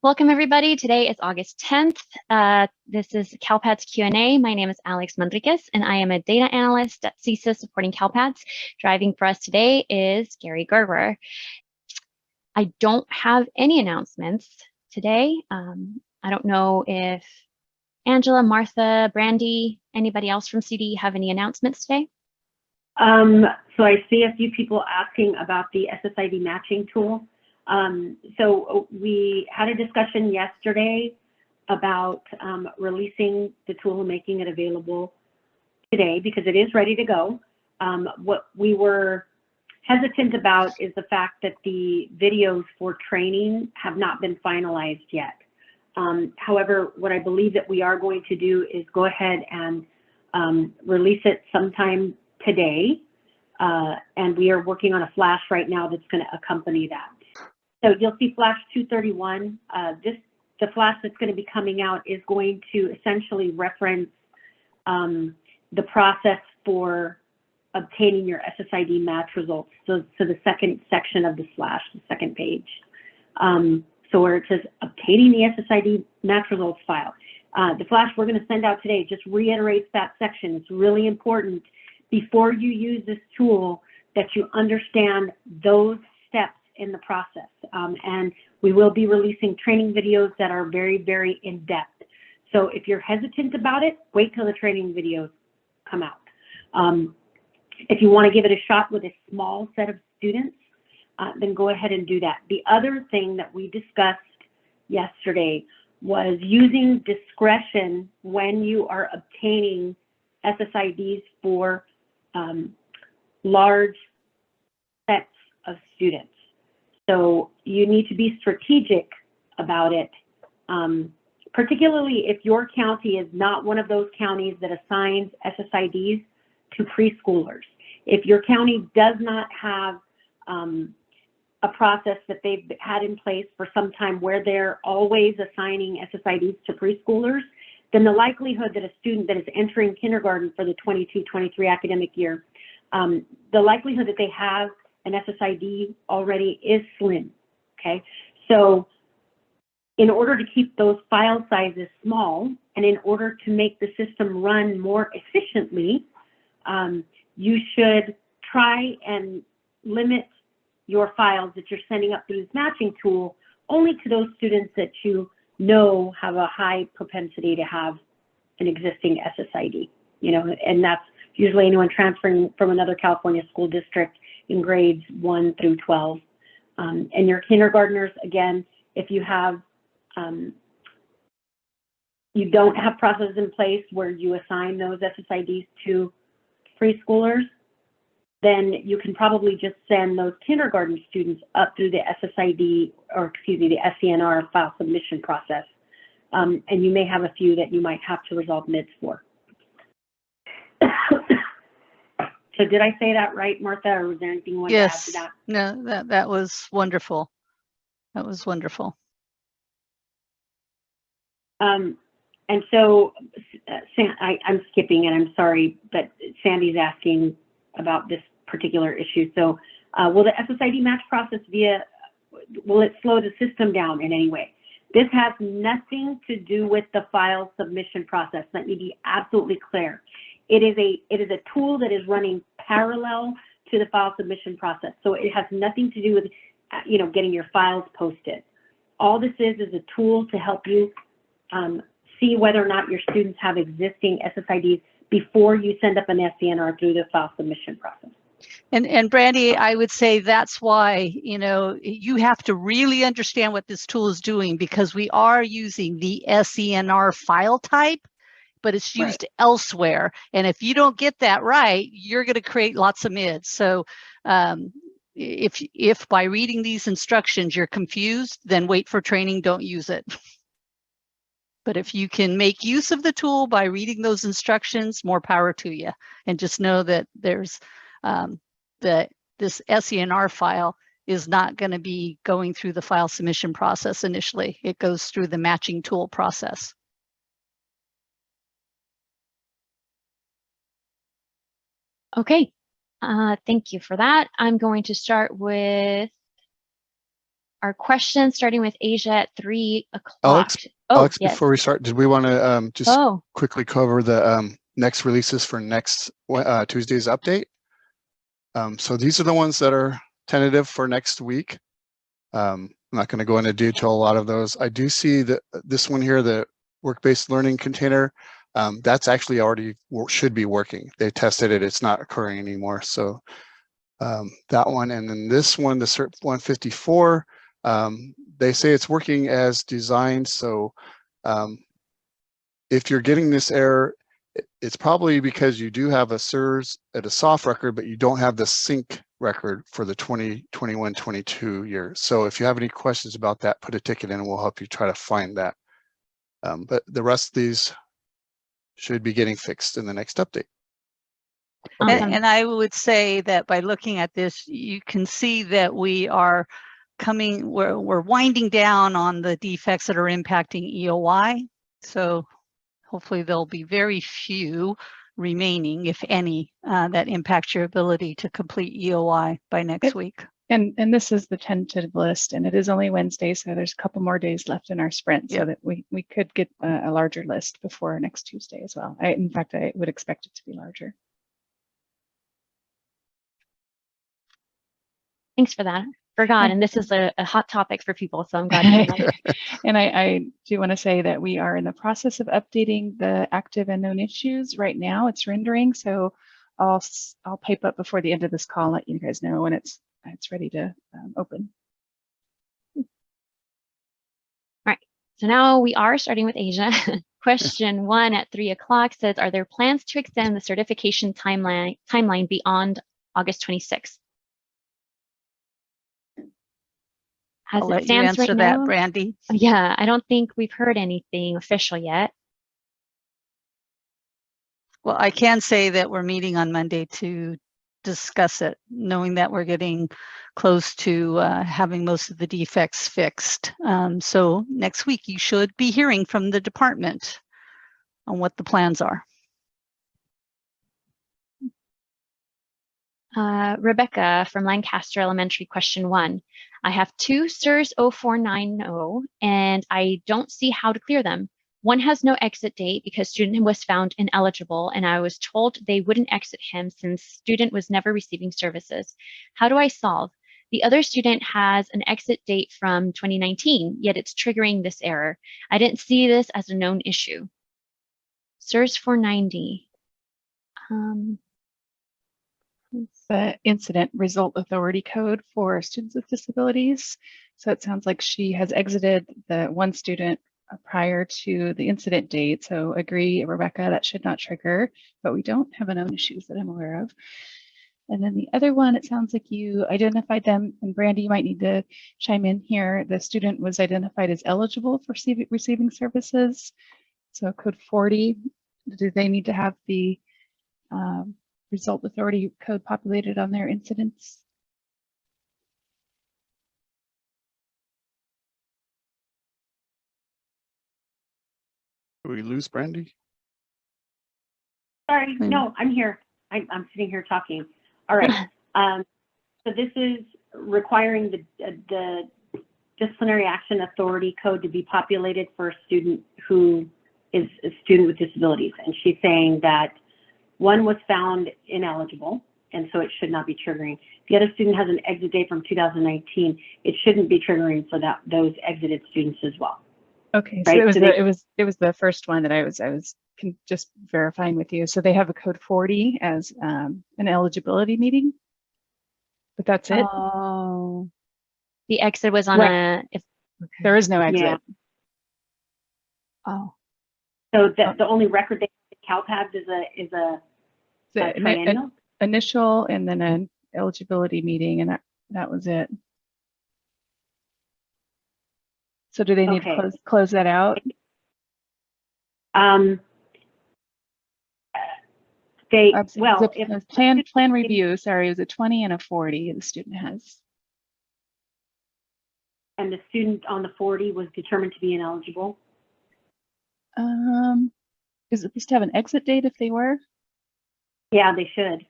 Welcome, everybody. Today is August 10th. This is CALPADS Q A. My name is Alex Manriquez, and I am a data analyst at CSIS supporting CALPADS. Driving for us today is Gary Gerber. I don't have any announcements today. I don't know if Angela, Martha, Brandy, anybody else from CD have any announcements today? So I see a few people asking about the SSID matching tool. So we had a discussion yesterday about releasing the tool and making it available today because it is ready to go. What we were hesitant about is the fact that the videos for training have not been finalized yet. However, what I believe that we are going to do is go ahead and release it sometime today. And we are working on a flash right now that's going to accompany that. So you'll see Flash 231. The Flash that's going to be coming out is going to essentially reference the process for obtaining your SSID match results. So the second section of the Flash, the second page. So where it says obtaining the SSID match results file. The Flash we're going to send out today just reiterates that section. It's really important before you use this tool that you understand those steps in the process. And we will be releasing training videos that are very, very in-depth. So if you're hesitant about it, wait till the training videos come out. If you want to give it a shot with a small set of students, then go ahead and do that. The other thing that we discussed yesterday was using discretion when you are obtaining SSIDs for large sets of students. So you need to be strategic about it, particularly if your county is not one of those counties that assigns SSIDs to preschoolers. If your county does not have a process that they've had in place for some time where they're always assigning SSIDs to preschoolers, then the likelihood that a student that is entering kindergarten for the 22-23 academic year, the likelihood that they have an SSID already is slim, okay? So in order to keep those file sizes small and in order to make the system run more efficiently, you should try and limit your files that you're sending up through this matching tool only to those students that you know have a high propensity to have an existing SSID, you know, and that's usually anyone transferring from another California school district in grades 1 through 12. And your kindergartners, again, if you have, you don't have processes in place where you assign those SSIDs to preschoolers, then you can probably just send those kindergarten students up through the SSID, or excuse me, the SCNR file submission process. And you may have a few that you might have to resolve MIDs for. So did I say that right, Martha, or was there anything you wanted to add to that? No, that was wonderful. That was wonderful. And so I'm skipping, and I'm sorry, but Sandy's asking about this particular issue. So will the SSID match process will it slow the system down in any way? This has nothing to do with the file submission process. Let me be absolutely clear. It is a tool that is running parallel to the file submission process. So it has nothing to do with, you know, getting your files posted. All this is a tool to help you see whether or not your students have existing SSIDs before you send up an SCNR through the file submission process. And Brandy, I would say that's why, you know, you have to really understand what this tool is doing, because we are using the SCNR file type, but it's used elsewhere. And if you don't get that right, you're going to create lots of MIDs. So if by reading these instructions you're confused, then wait for training, don't use it. But if you can make use of the tool by reading those instructions, more power to you. And just know that there's this SCNR file is not going to be going through the file submission process initially. It goes through the matching tool process. Okay, thank you for that. I'm going to start with our questions, starting with Asia at 3 o'clock. Alex, Oh, Alex, yes. before we start, did we want to just Oh, quickly cover the next releases for next Tuesday's update? So these are the ones that are tentative for next week. I'm not going to go into detail a lot of those. I do see that this one here, the work-based learning container, that's actually already should be working. They tested it, it's not occurring anymore. So that one, and then this one, the CERT 154, they say it's working as designed. So if you're getting this error, it's probably because you do have a CSIS at a soft record, but you don't have the sync record for the 2021-22 year. So if you have any questions about that, put a ticket in and we'll help you try to find that. But the rest of these should be getting fixed in the next update. awesome. And I would say that by looking at this, you can see that we are we're winding down on the defects that are impacting EOI. So hopefully there'll be very few remaining, if any, that impact your ability to complete EOI by next week. And this is the tentative list, and it is only Wednesday, so there's a couple more days left in our sprint, so that we could get a larger list before next Tuesday as well. In fact, I would expect it to be larger. Thanks for that. Forgot, and this is a hot topic for people, so I'm glad you know. And I do want to say that we are in the process of updating the active and known issues right now. It's rendering, so I'll pipe up before the end of this call, let you guys know when it's ready to open. All right, so now we are starting with Asia. Question 1 at 3 o'clock says, are there plans to extend the certification timeline beyond August 26th? I'll let you answer that, Brandy. Yeah, I don't think we've heard anything official yet. Well, I can say that we're meeting on Monday to discuss it, knowing that we're getting close to having most of the defects fixed. So next week you should be hearing from the department on what the plans are. Rebecca from Lancaster Elementary, question 1. I have 2 CSIS 0490 and I don't see how to clear them. One has no exit date because student was found ineligible and I was told they wouldn't exit him since student was never receiving services. How do I solve? The other student has an exit date from 2019, yet it's triggering this error. I didn't see this as a known issue. CSIS 490. The incident result authority code for students with disabilities. So it sounds like she has exited the one student prior to the incident date. So agree, Rebecca, that should not trigger, but we don't have known issues that I'm aware of. And then the other one, it sounds like you identified them, and Brandy, you might need to chime in here. The student was identified as eligible for receiving services. So code 40, do they need to have the result authority code populated on their incidents? Did we lose Brandy? Sorry, no, I'm here. I'm sitting here talking. All right. So this is requiring the disciplinary action authority code to be populated for a student who is a student with disabilities. And she's saying that one was found ineligible, and so it should not be triggering. The other student has an exit date from 2019. It shouldn't be triggering for those exited students as well. Okay, right? so it was the first one that I was just verifying with you. So they have a code 40 as an eligibility meeting, but that's it. Oh, the exit was on There is no exit. Yeah. Oh, so the only record they have at CalPADS is a triennial? Initial and then an eligibility meeting, and that was it. So do they need to close that out? Plan review. Sorry, it was a 20 and a 40. The student has. And the student on the 40 was determined to be ineligible. Is it supposed to have an exit date if they were? Yeah, they should.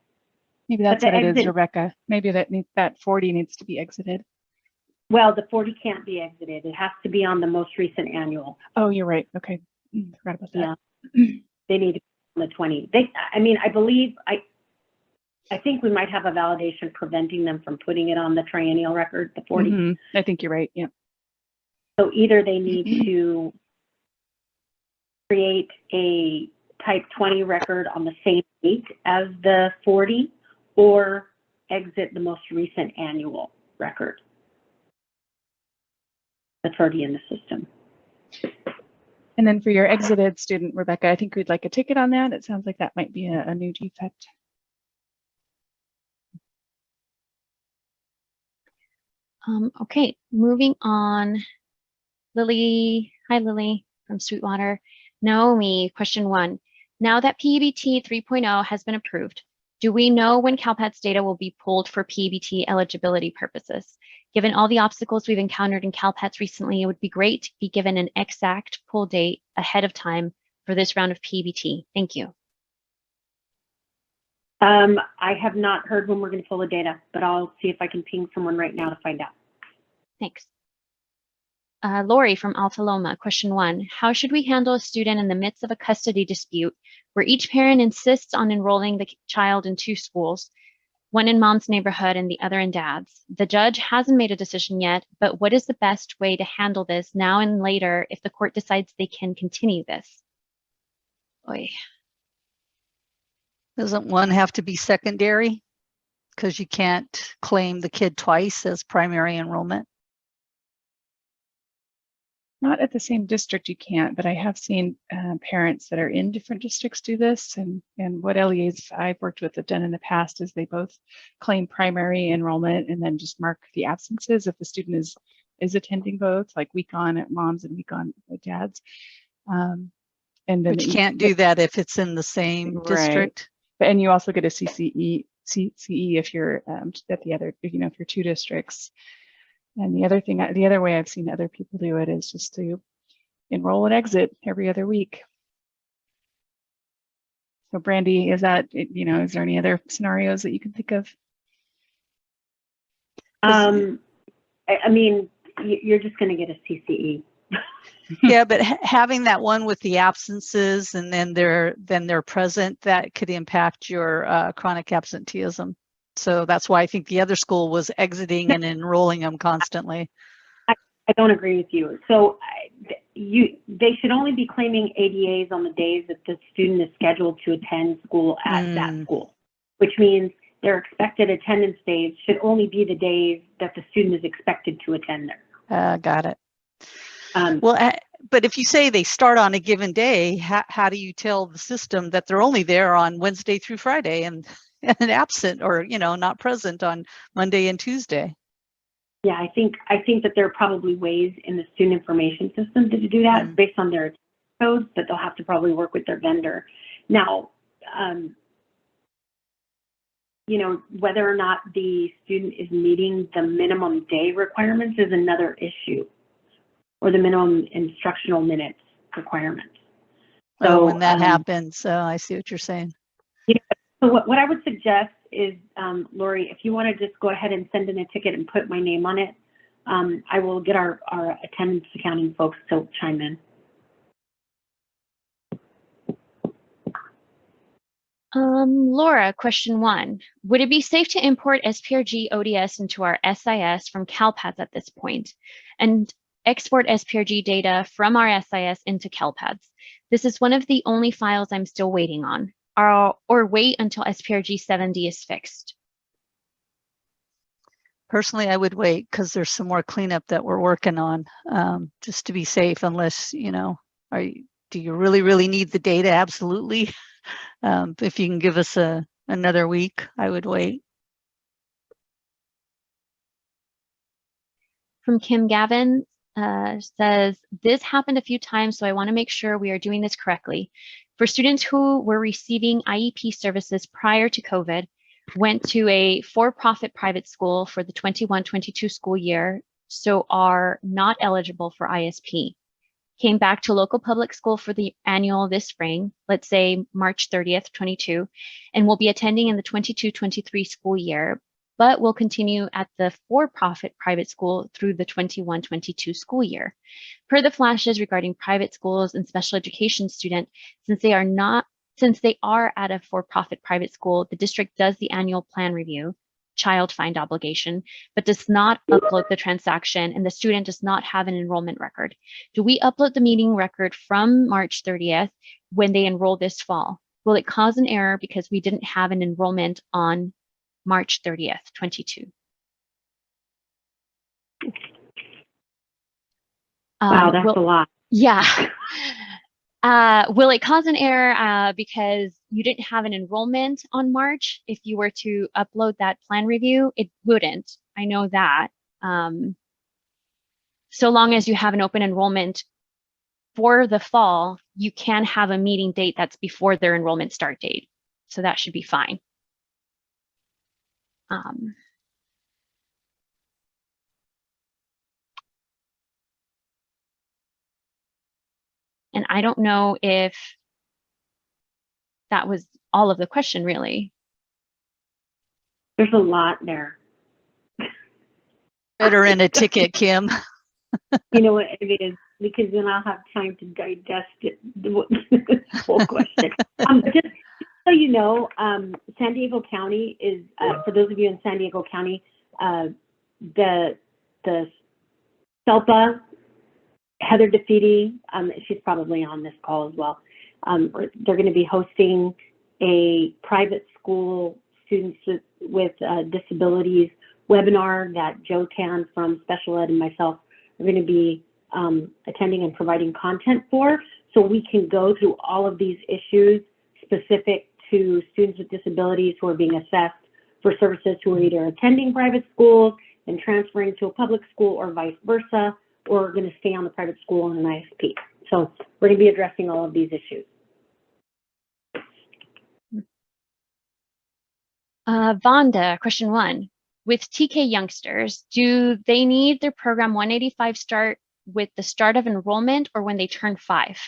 Maybe that's what it is, Rebecca. Maybe that 40 needs to be exited. Well, the 40 can't be exited. It has to be on the most recent annual. Oh, you're right. Okay. Forgot about that. Yeah. They need to be on the 20. I mean, I think we might have a validation preventing them from putting it on the triennial record, the 40. I think you're right. Yeah. So either they need to create a type 20 record on the same date as the 40 or exit the most recent annual record that's already in the system. And then for your exited student, Rebecca, I think we'd like a ticket on that. It sounds like that might be a new defect. Okay, moving on. Lily, hi Lily from Sweetwater. Naomi, question 1. Now that PEBT 3.0 has been approved, do we know when CalPADS data will be pulled for PEBT eligibility purposes? Given all the obstacles we've encountered in CalPADS recently, it would be great to be given an exact pull date ahead of time for this round of PEBT. Thank you. I have not heard when we're going to pull the data, but I'll see if I can ping someone right now to find out. Thanks. Lori from Alta Loma, question 1. How should we handle a student in the midst of a custody dispute where each parent insists on enrolling the child in 2 schools, one in mom's neighborhood and the other in dad's? The judge hasn't made a decision yet, but what is the best way to handle this now and later if the court decides they can continue this? Oy. Doesn't one have to be secondary? Because you can't claim the kid twice as primary enrollment. Not at the same district, you can't, but I have seen parents that are in different districts do this. And what LEAs I've worked with have done in the past is they both claim primary enrollment and then just mark the absences if the student is attending both, like week on at mom's and week on at dad's. And then But you can't do that if it's in the same district. Right. And you also get a CCE if you're at the other, if you're 2 districts. And the other way I've seen other people do it is just to enroll and exit every other week. So Brandy, is that, is there any other scenarios that you can think of? I mean, you're just going to get a CCE. Yeah, but having that one with the absences and then they're present, that could impact your chronic absenteeism. So that's why I think the other school was exiting and enrolling them constantly. I don't agree with you. So they should only be claiming ADAs on the days that the student is scheduled to attend school at that school, which means their expected attendance days should only be the days that the student is expected to attend there. Got it. But if you say they start on a given day, how do you tell the system that they're only there on Wednesday through Friday and absent or not present on Monday and Tuesday? Yeah, I think that there are probably ways in the student information system to do that based on their codes, but they'll have to probably work with their vendor. Now, whether or not the student is meeting the minimum day requirements is another issue, or the minimum instructional minutes requirements. So when that happens, I see what you're saying. So what I would suggest is, Lori, if you want to just go ahead and send in a ticket and put my name on it, I will get our attendance accounting folks to chime in. Laura, question 1. Would it be safe to import SPRG ODS into our SIS from CalPADS at this point and export SPRG data from our SIS into CalPADS? This is one of the only files I'm still waiting on. Or wait until SPRG 70 is fixed? Personally, I would wait because there's some more cleanup that we're working on, just to be safe, unless, do you really need the data? Absolutely. If you can give us another week, I would wait. From Kim Gavin, says, this happened a few times, so I want to make sure we are doing this correctly. For students who were receiving IEP services prior to COVID, went to a for-profit private school for the 21-22 school year, so are not eligible for ISP. Came back to local public school for the annual this spring, let's say March 30th, 22, and will be attending in the 22-23 school year, but will continue at the for-profit private school through the 21-22 school year. Per the flashes regarding private schools and special education student, since they are at a for-profit private school, the district does the annual plan review, child find obligation, but does not upload the transaction, and the student does not have an enrollment record. Do we upload the meeting record from March 30th when they enroll this fall? Will it cause an error because we didn't have an enrollment on March 30th, 22? Wow, that's a lot. Yeah. Will it cause an error because you didn't have an enrollment on March? If you were to upload that plan review, it wouldn't. I know that. So long as you have an open enrollment for the fall, you can have a meeting date that's before their enrollment start date. So that should be fine. And I don't know if that was all of the question, really. There's a lot there. Better in a ticket, Kim. You know what it is, because then I'll have time to digest it, the whole question. Just so you know, San Diego County is, for those of you in San Diego County, the CELPA, Heather DeFeedy, she's probably on this call as well. They're going to be hosting a private school students with disabilities webinar that Joe Tan from Special Ed and myself are going to be attending and providing content for, so we can go through all of these issues specific to students with disabilities who are being assessed for services who are either attending private schools and transferring to a public school or vice versa, or going to stay on the private school in an ISP. So we're going to be addressing all of these issues. Vonda, question 1. With TK youngsters, do they need their program 185 start with the start of enrollment or when they turn 5?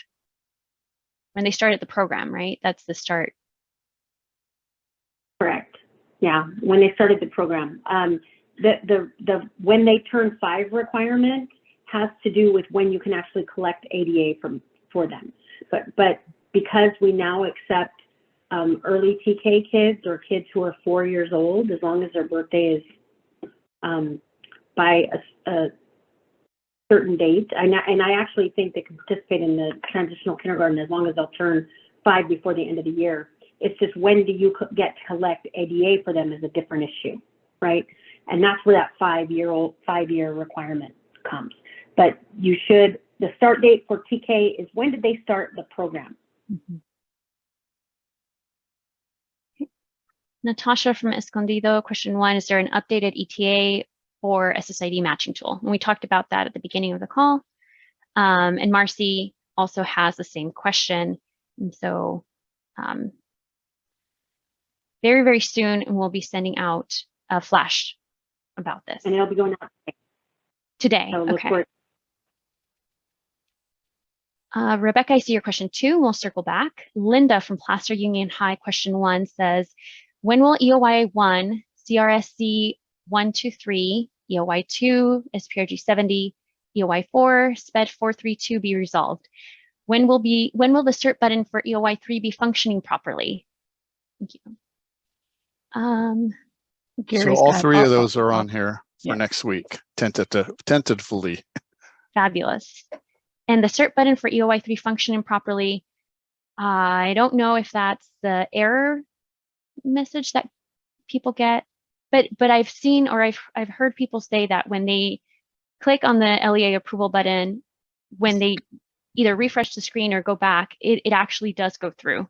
When they started the program, right? That's the start. Correct. Yeah, when they started the program. The when they turn 5 requirement has to do with when you can actually collect ADA for them. But because we now accept early TK kids or kids who are 4 years old, as long as their birthday is by a certain date, and I actually think they can participate in the transitional kindergarten as long as they'll turn 5 before the end of the year. It's just when do you get to collect ADA for them is a different issue, right? And that's where that 5-year requirement comes. But you should, the start date for TK is when did they start the program? Mm-hmm. Natasha from Escondido, question 1, is there an updated ETA for SSID matching tool? And we talked about that at the beginning of the call. And Marcy also has the same question. And so very, very soon, and we'll be sending out a flash about this. And it'll be going out today. So okay. Rebecca, I see your question 2. We'll circle back. Linda from Placer Union High, question 1 says, when will EOY 1, CRSC 123, EOY 2, SPRG 70, EOY 4, SPED 432 be resolved? When will the cert button for EOY 3 be functioning properly? Thank you. So all 3 of those are on here for next week, tentatively. Fabulous. And the cert button for EOY 3 functioning properly, I don't know if that's the error message that people get, but I've seen, or I've heard people say that when they click on the LEA approval button, when they either refresh the screen or go back, it actually does go through.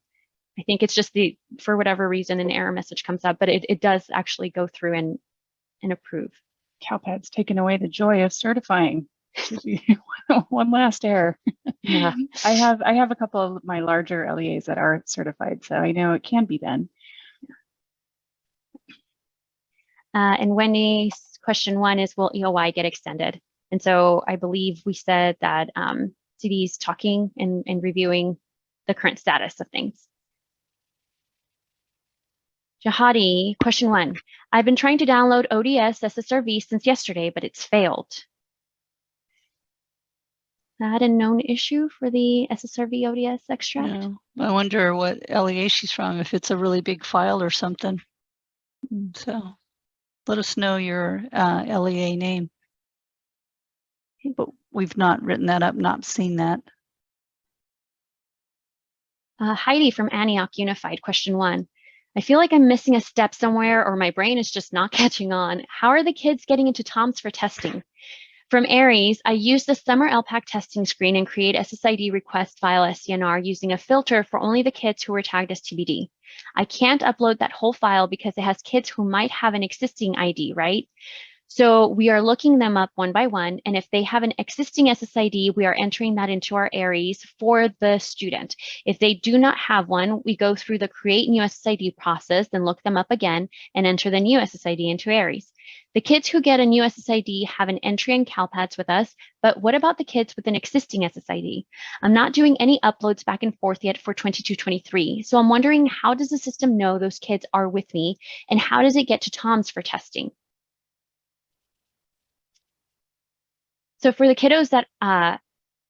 I think it's just for whatever reason, an error message comes up, but it does actually go through and approve. CalPAD's taken away the joy of certifying. One last error. Yeah. I have a couple of my larger LEAs that are certified, so I know it can be done. And Wendy's question 1 is, will EOY get extended? And so I believe we said that CD's talking and reviewing the current status of things. Jahadi, question 1. I've been trying to download ODS SSRV since yesterday, but it's failed. Is that a known issue for the SSRV ODS extract? No. I wonder what LEA she's from, if it's a really big file or something. So let us know your LEA name. But we've not written that up, not seen that. Heidi from Antioch Unified, question 1. I feel like I'm missing a step somewhere or my brain is just not catching on. How are the kids getting into TOMS for testing? From Aries, I use the summer LPAC testing screen and create SSID request file SCNR using a filter for only the kids who were tagged as TBD. I can't upload that whole file because it has kids who might have an existing ID, right? So we are looking them up one by one, and if they have an existing SSID, we are entering that into our Aries for the student. If they do not have one, we go through the create new SSID process, then look them up again and enter the new SSID into Aries. The kids who get a new SSID have an entry in CALPADS with us, but what about the kids with an existing SSID? I'm not doing any uploads back and forth yet for 22-23, so I'm wondering, how does the system know those kids are with me, and how does it get to TOMS for testing? So for the kiddos that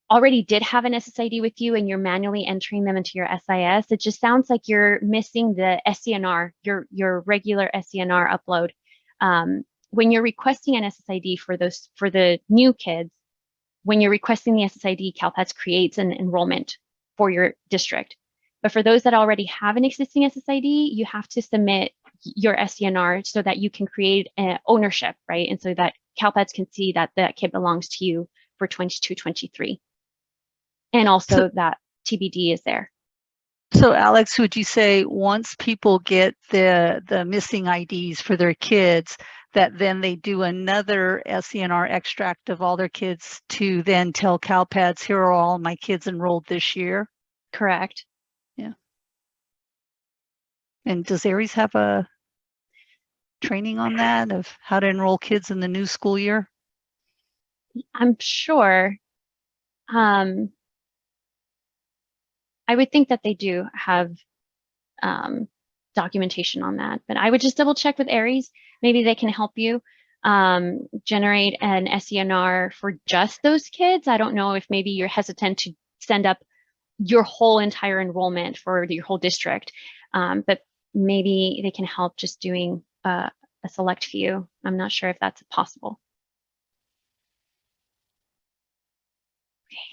already did have an SSID with you and you're manually entering them into your SIS, it just sounds like you're missing the SCNR, your regular SCNR upload. When you're requesting an SSID for the new kids, when you're requesting the SSID, CALPADS creates an enrollment for your district. But for those that already have an existing SSID, you have to submit your SCNR so that you can create an ownership, right? And so that CALPADS can see that that kid belongs to you for 22-23. And also that TBD is there. So Alex, would you say once people get the missing IDs for their kids, that then they do another SCNR extract of all their kids to then tell CALPADS, here are all my kids enrolled this year? Correct. Yeah. And does Aries have a training on that of how to enroll kids in the new school year? I'm sure. I would think that they do have documentation on that, but I would just double check with Aries. Maybe they can help you generate an SCNR for just those kids. I don't know if maybe you're hesitant to send up your whole entire enrollment for your whole district, but maybe they can help just doing a select few. I'm not sure if that's possible.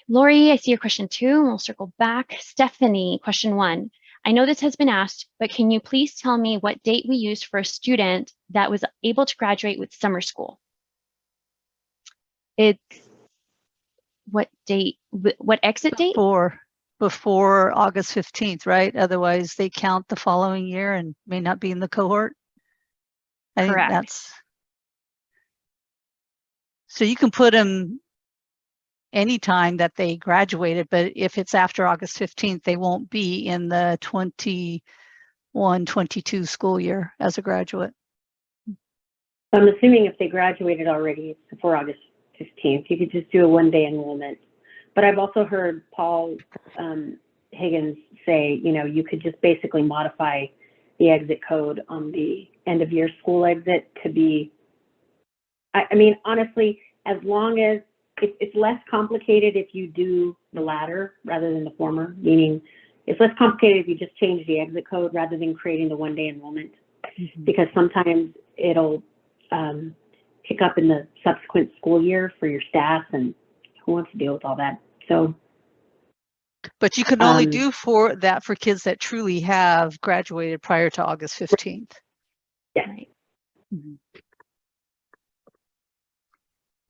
Lori, I see your question 2, and we'll circle back. Stephanie, question 1. I know this has been asked, but can you please tell me what date we used for a student that was able to graduate with summer school? It's what date, what exit date? Before August 15th, right? Otherwise they count the following year and may not be in the cohort. I Correct. think that's, so you can put them anytime that they graduated, but if it's after August 15th, they won't be in the 21-22 school year as a graduate. I'm assuming if they graduated already before August 15th, you could just do a one-day enrollment. But I've also heard Paul Higgins say, you know, you could just basically modify the exit code on the end of year school exit to be, I mean, honestly, as long as it's less complicated if you do the latter rather than the former, meaning it's less complicated if you just change the exit code rather than creating the one-day enrollment, because sometimes it'll pick up in the subsequent school year for your staff, and who wants to deal with all that? So, but you can only do for kids that truly have graduated prior to August 15th. Yeah. Right.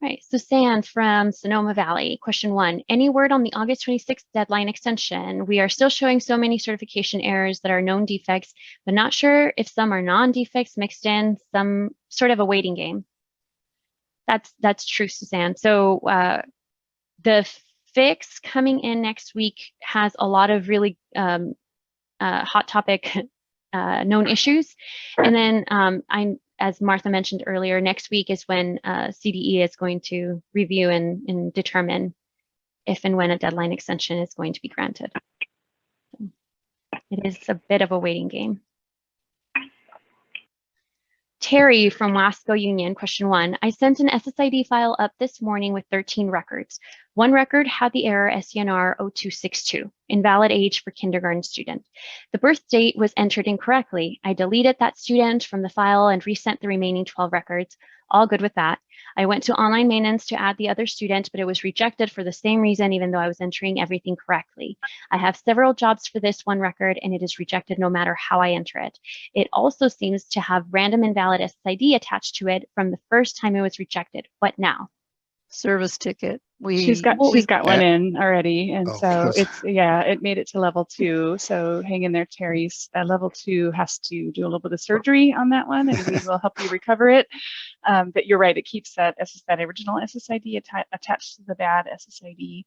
Right, so Sand from Sonoma Valley, question 1, any word on the August 26th deadline extension? We are still showing so many certification errors that are known defects, but not sure if some are non-defects mixed in, some sort of a waiting game. That's true, Suzanne. So the fix coming in next week has a lot of really hot topic known issues. And then as Martha mentioned earlier, next week is when CDE is going to review and determine if and when a deadline extension is going to be granted. It is a bit of a waiting game. Terry from Wasco Union, question 1. I sent an SSID file up this morning with 13 records. One record had the error SCNR 0262, invalid age for kindergarten student. The birth date was entered incorrectly. I deleted that student from the file and resent the remaining 12 records. All good with that. I went to online maintenance to add the other student, but it was rejected for the same reason, even though I was entering everything correctly. I have several jobs for this one record, and it is rejected no matter how I enter it. It also seems to have random invalid SSID attached to it from the first time it was rejected. What now? Service ticket. She's got one in already, and so close. it made it to level 2. So hang in there, Terry. Level 2 has to do a little bit of surgery on that one, and we will help you recover it. But you're right; it keeps that original SSID attached to the bad SSID.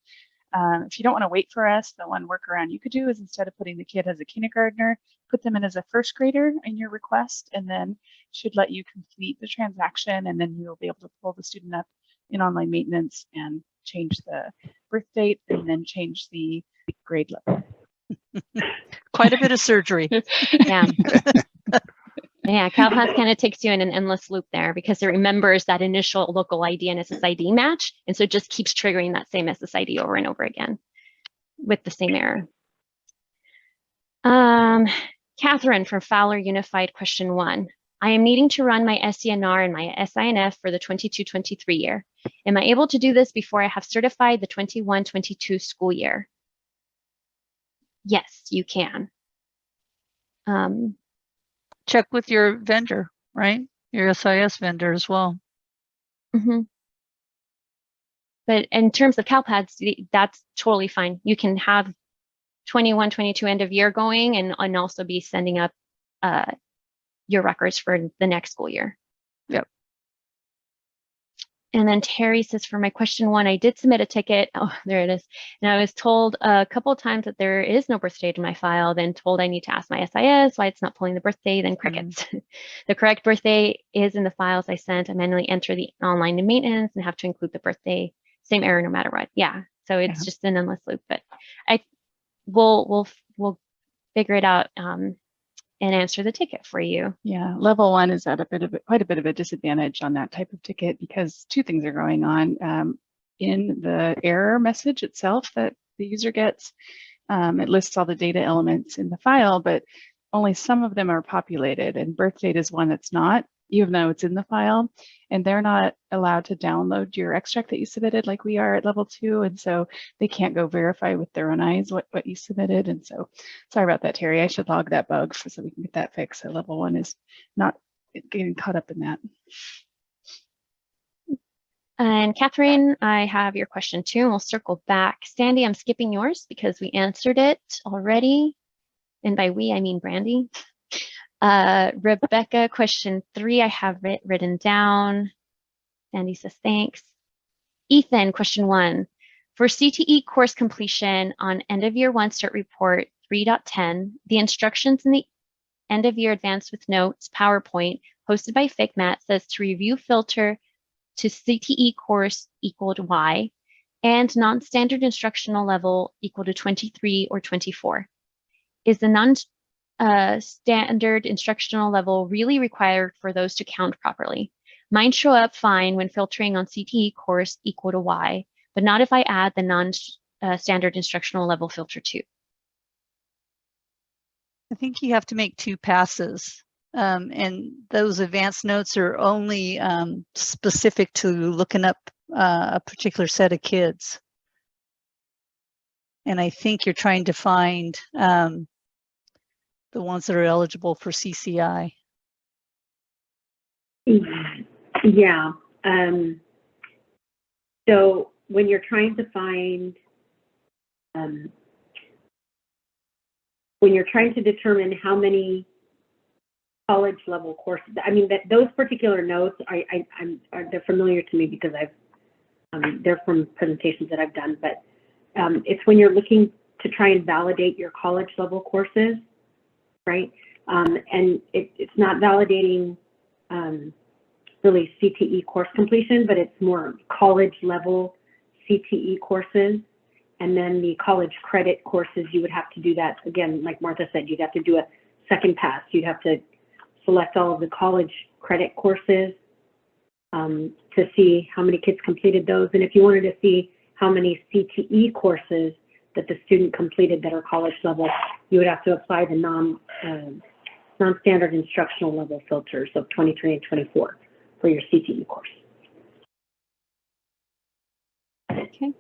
If you don't want to wait for us, the one workaround you could do is, instead of putting the kid as a kindergartner, put them in as a first grader in your request, and then should let you complete the transaction, and then you'll be able to pull the student up in online maintenance and change the birth date and then change the grade level. Quite a bit of surgery. Yeah. Yeah, CalPADS kind of takes you in an endless loop there because it remembers that initial local ID and SSID match. And so it just keeps triggering that same SSID over and over again with the same error. Catherine from Fowler Unified, question 1. I am needing to run my SCNR and my SINF for the 22-23 year. Am I able to do this before I have certified the 21-22 school year? Yes, you can. Check with your vendor, right? Your SIS vendor as well. Mm-hmm. But in terms of CalPADS, that's totally fine. You can have 21-22 end of year going and also be sending up your records for the next school year. Yep. And then Terry says, for my question 1, I did submit a ticket. Oh, there it is. And I was told a couple of times that there is no birth date in my file, then told I need to ask my SIS why it's not pulling the birthday, then crickets. The correct birthday is in the files I sent. I manually enter the online maintenance and have to include the birthday. Same error no matter what. Yeah. So it's just an endless loop, but we'll figure it out and answer the ticket for you. Yeah, level 1 is at quite a bit of a disadvantage on that type of ticket because 2 things are going on. In the error message itself that the user gets, it lists all the data elements in the file, but only some of them are populated, and birth date is one that's not, even though it's in the file, and they're not allowed to download your extract that you submitted like we are at level 2, and so they can't go verify with their own eyes what you submitted. And so sorry about that, Terry. I should log that bug so we can get that fixed. So level 1 is not getting caught up in that. And Catherine, I have your question 2, and we'll circle back. Sandy, I'm skipping yours because we answered it already. And by we, I mean Brandy. Rebecca, question 3, I have it written down. Sandy says, thanks. Ethan, question 1. For CTE course completion on end of year 1 start report 3.10, the instructions in the end of year advanced with notes PowerPoint hosted by Figmat says to review filter to CTE course equal to Y and non-standard instructional level equal to 23 or 24. Is the non-standard instructional level really required for those to count properly? Mine show up fine when filtering on CTE course equal to Y, but not if I add the non-standard instructional level filter too. I think you have to make 2 passes. And those advanced notes are only specific to looking up a particular set of kids. And I think you're trying to find the ones that are eligible for CCI. Yeah. So when you're trying to find, when you're trying to determine how many college level courses, I mean, those particular notes, they're familiar to me because they're from presentations that I've done, but it's when you're looking to try and validate your college level courses, right? And it's not validating really CTE course completion, but it's more college level CTE courses. And then the college credit courses, you would have to do that again, like Martha said, you'd have to do a second pass. You'd have to select all of the college credit courses to see how many kids completed those. And if you wanted to see how many CTE courses that the student completed that are college level, you would have to apply the non-standard instructional level filters of 23 and 24 for your CTE course. Okay.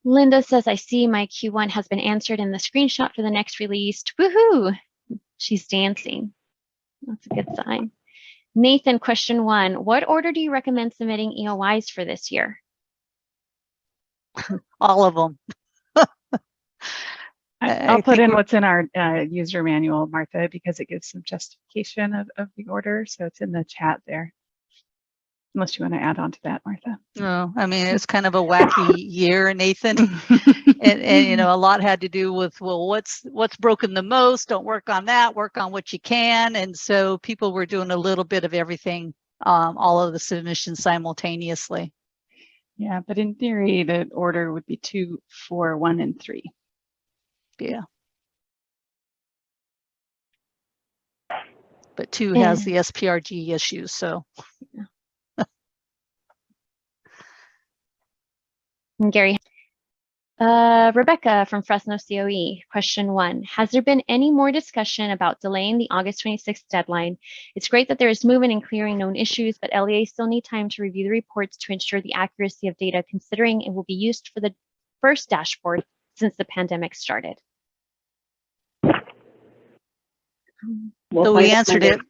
Linda says, I see my Q1 has been answered in the screenshot for the next released. Woohoo! She's dancing. That's a good sign. Nathan, question 1. What order do you recommend submitting EOIs for this year? All of them. I'll put in what's in our user manual, Martha, because it gives some justification of the order. So it's in the chat there. Unless you want to add on to that, Martha. No, I mean, it's kind of a wacky year, Nathan. and you know, a lot had to do with, well, what's broken the most? Don't work on that, work on what you can. And so people were doing a little bit of everything, all of the submissions simultaneously. Yeah, but in theory, the order would be 2, 4, 1, and 3. Yeah. But 2 has the SPRG issues, so. Yeah. Gary. Rebecca from Fresno COE, question 1. Has there been any more discussion about delaying the August 26th deadline? It's great that there is movement in clearing known issues, but LEA still need time to review the reports to ensure the accuracy of data, considering it will be used for the first dashboard since the pandemic started. So we answered it,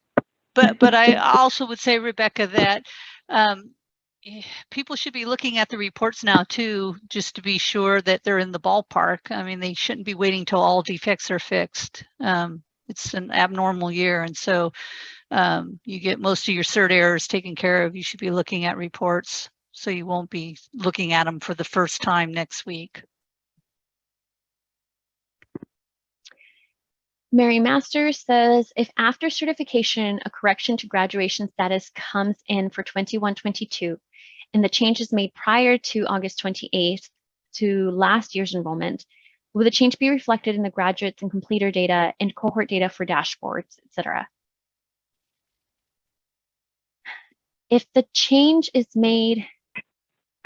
but I also would say, Rebecca, that people should be looking at the reports now too, just to be sure that they're in the ballpark. I mean, they shouldn't be waiting till all defects are fixed. It's an abnormal year, and so you get most of your cert errors taken care of. You should be looking at reports, so you won't be looking at them for the first time next week. Mary Masters says, if after certification, a correction to graduation status comes in for 21-22, and the change is made prior to August 28th to last year's enrollment, will the change be reflected in the graduates and completer data and cohort data for dashboards, etc.? If the change is made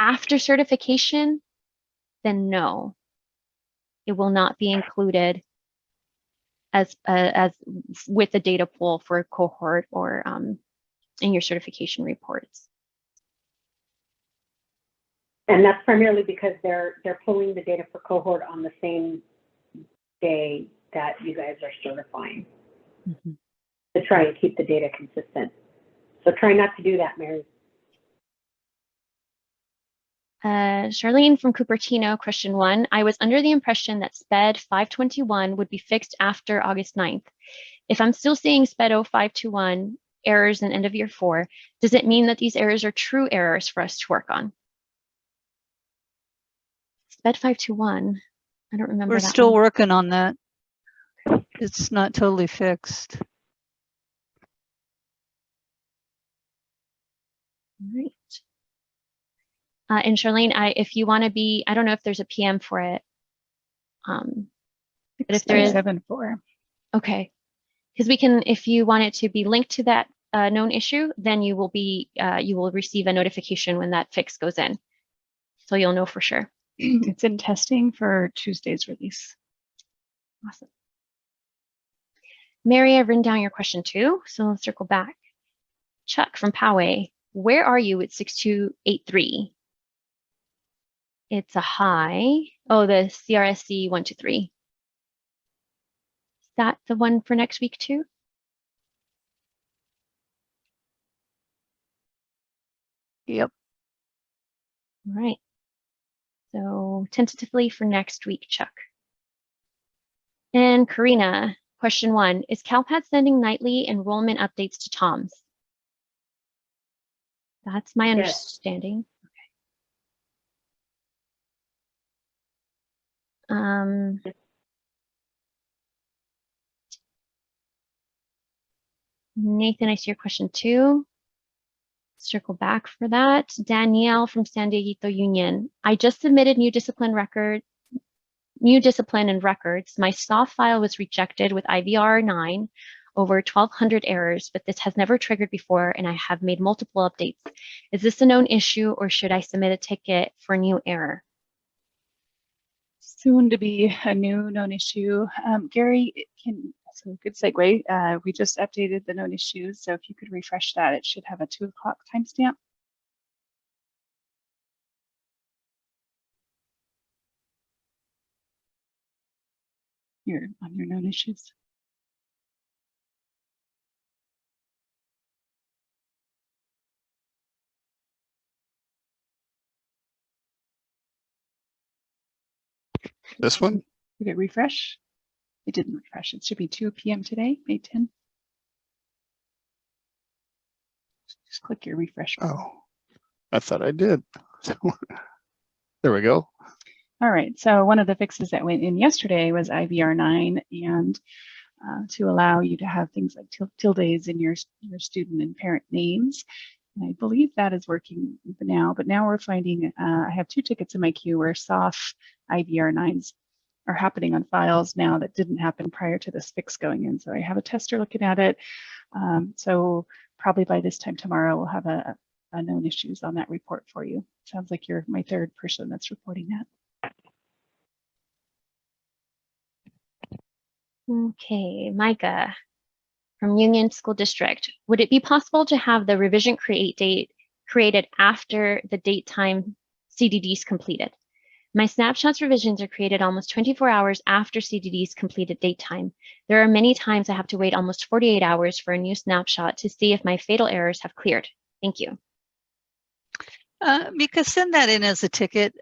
after certification, then no, it will not be included as with the data pool for a cohort or in your certification reports. And that's primarily because they're pulling the data for cohort on the same day that you guys are certifying to try and keep the data consistent. So try not to do that, Mary. Charlene from Cupertino, question 1. I was under the impression that SPED 521 would be fixed after August 9th. If I'm still seeing SPED 0521 errors in end of year 4, does it mean that these errors are true errors for us to work on? SPED 521, I don't remember. We're that still one. working on that. It's not totally fixed. All right. And Charlene, if you want to be, I don't know if there's a PM for it. But if there is, 6.274. okay, because we can, if you want it to be linked to that known issue, then you will be, you will receive a notification when that fix goes in, so you'll know for sure. It's in testing for Tuesday's release. Awesome. Mary, I've written down your question too, so let's circle back. Chuck from Poway, where are you at 6283? It's a high. Oh, the CRSC 123. Is that the one for next week too? Yep. All right. So tentatively for next week, Chuck. And Karina, question 1. Is CalPADS sending nightly enrollment updates to TOMS? That's my understanding. Okay. Nathan, I see your question too. Circle back for that. Danielle from San Diego Union. I just submitted new discipline and records. My soft file was rejected with IVR 9. over 1,200 errors, but this has never triggered before and I have made multiple updates. Is this a known issue or should I submit a ticket for new error? Soon to be a new known issue. Gary, so good segue. We just updated the known issues. So if you could refresh that, it should have a 2 o'clock timestamp. You're on your known issues. This one? Did it refresh? It didn't refresh. It should be 2 p.m. today, May 10. Just click your refresh button. Oh, I thought I did. There we go. All right, so one of the fixes that went in yesterday was IVR 9 and to allow you to have things like tildes in your student and parent names. And I believe that is working now, but now we're finding, I have 2 tickets in my queue where soft IVR 9s are happening on files now that didn't happen prior to this fix going in. So I have a tester looking at it. So probably by this time tomorrow, we'll have a known issues on that report for you. Sounds like you're my 3rd person that's reporting that. Okay, Micah from Union School District. Would it be possible to have the revision create date created after the date time CDDs completed? My snapshots revisions are created almost 24 hours after CDD's completed date time. There are many times I have to wait almost 48 hours for a new snapshot to see if my fatal errors have cleared. Thank you. Mika, send that in as a ticket.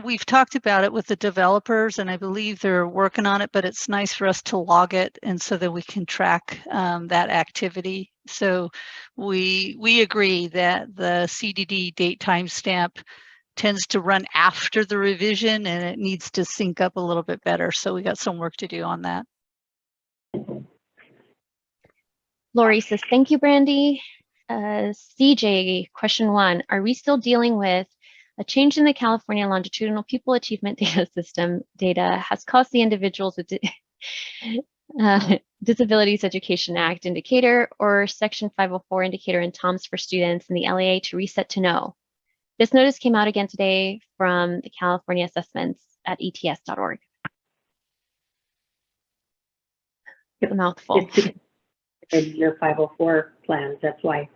We've talked about it with the developers and I believe they're working on it, but it's nice for us to log it and so that we can track that activity. So we agree that the CDD date timestamp tends to run after the revision and it needs to sync up a little bit better. So we got some work to do on that. Lori says, thank you, Brandy. CJ, question 1, are we still dealing with a change in the California longitudinal pupil achievement data system data has caused the Individuals with Disabilities Education Act indicator or Section 504 indicator in TOMS for students in the LAA to reset to no? This notice came out again today from the California assessments at ets.org. It's a mouthful. In your 504 plans, that's why.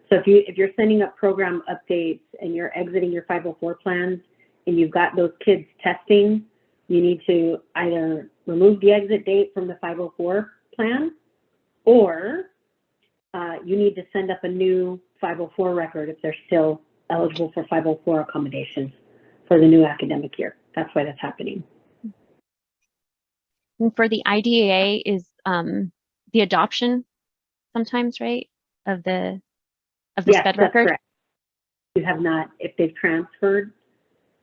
So if you're sending up program updates and you're exiting your 504 plans and you've got those kids testing, you need to either remove the exit date from the 504 plan or you need to send up a new 504 record if they're still eligible for 504 accommodations for the new academic year. That's why that's happening. And for the IDEA is the adoption sometimes, right, of the Yes, SPED that's record? correct. You have not, if they've transferred